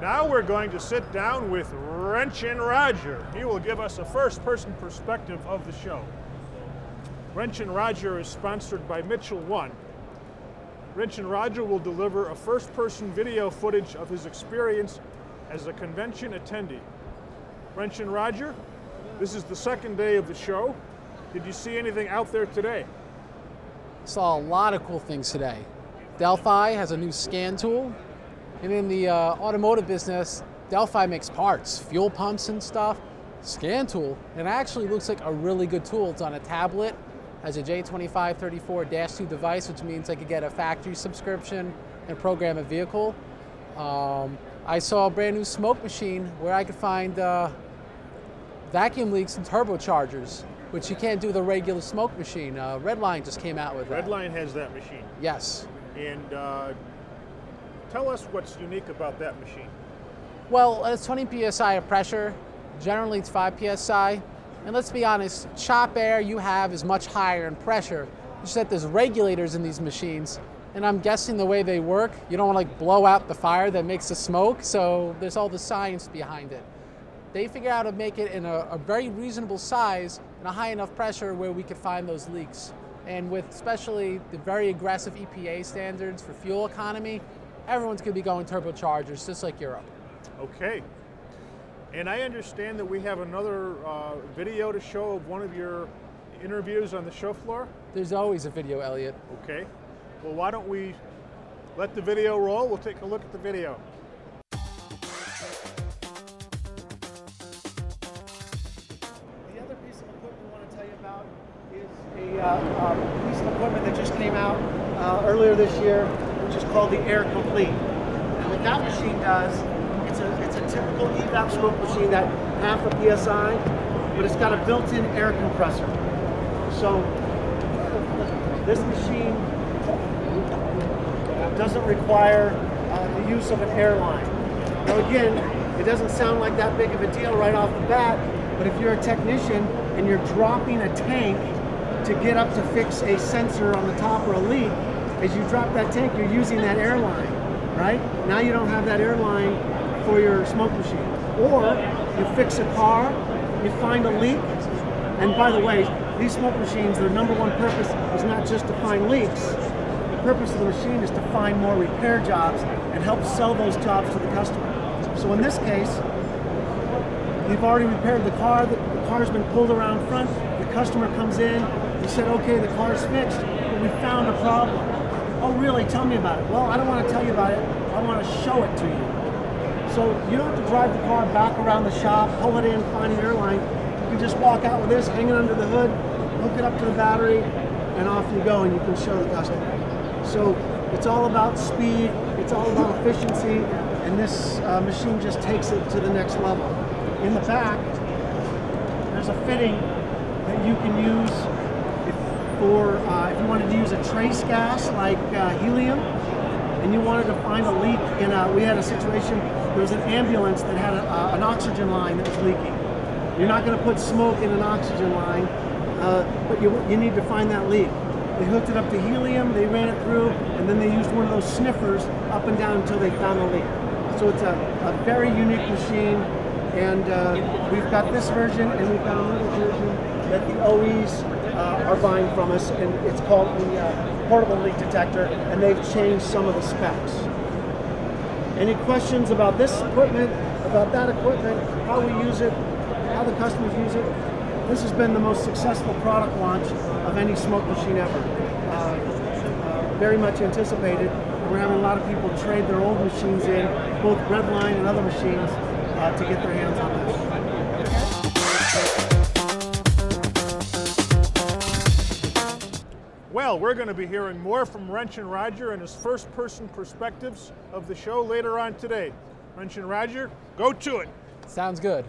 Now we're going to sit down with Wrenchin Roger. He will give us a first-person perspective of the show. Wrenchin Roger is sponsored by Mitchell 1. Wrenchin Roger will deliver a first-person video footage of his experience as a convention attendee. Wrenchin Roger, this is the second day of the show. Did you see anything out there today? Saw a lot of cool things today. Delphi has a new scan tool. And in the automotive business, Delphi makes parts, fuel pumps and stuff. Scan tool, it actually looks like a really good tool. It's on a tablet, has a J2534-2 device, which means I could get a factory subscription and program a vehicle. I saw a brand new smoke machine where I could find vacuum leaks and turbochargers, which you can't do with a regular smoke machine. Redline just came out with that. Redline has that machine. Yes. And tell us what's unique about that machine. Well, it's 20 psi of pressure. Generally, it's 5 psi. And let's be honest, shop air you have is much higher in pressure. Just that there's regulators in these machines. And I'm guessing the way they work, you don't want to like blow out the fire that makes the smoke, so there's all the science behind it. They figure out how to make it in a very reasonable size and a high enough pressure where we could find those leaks. And with especially the very aggressive EPA standards for fuel economy, everyone's going to be going turbochargers, just like Europe. Okay. And I understand that we have another video to show of one of your interviews on the show floor? There's always a video, Elliot. Okay. Well, why don't we let the video roll? We'll take a look at the video. The other piece of equipment we want to tell you about is a piece of equipment that just came out earlier this year, which is called the Air Complete. And what that machine does, it's a typical evap smoke machine that half a PSI, but it's got a built-in air compressor. So this machine doesn't require the use of an airline. Now again, it doesn't sound like that big of a deal right off the bat, but if you're a technician and you're dropping a tank to get up to fix a sensor on the top or a leak, as you drop that tank, you're using that airline, right? Now you don't have that airline for your smoke machine. Or you fix a car, you find a leak, and by the way, these smoke machines, their number one purpose is not just to find leaks. The purpose of the machine is to find more repair jobs and help sell those jobs to the customer. So in this case, you've already repaired the car, the car's been pulled around front, the customer comes in, you said, okay, the car's fixed, but we found a problem. Oh really, tell me about it. Well, I don't want to tell you about it, I want to show it to you. So you don't have to drive the car back around the shop, pull it in, find an airline. You can just walk out with this, hang it under the hood, hook it up to the battery, and off you go, and you can show the customer. So it's all about speed, it's all about efficiency, and this machine just takes it to the next level. In the back, there's a fitting that you can use if you wanted to use a trace gas like helium, and you wanted to find a leak we had a situation, there was an ambulance that had an oxygen line that was leaking. You're not going to put smoke in an oxygen line, but you need to find that leak. They hooked it up to helium, they ran it through, and then they used one of those sniffers up and down until they found the leak. So it's a very unique machine, and we've got this version, and we've got another version that the OEs are buying from us, and it's called the portable leak detector, and they've changed some of the specs. Any questions about this equipment, about that equipment, how we use it, how the customers use it? This has been the most successful product launch of any smoke machine ever. Very much anticipated. We're having a lot of people trade their old machines in, both Redline and other machines, to get their hands on this. Well, we're going to be hearing more from Wrenchin Roger and his first-person perspectives of the show later on today. Wrenchin Roger, go to it. Sounds good.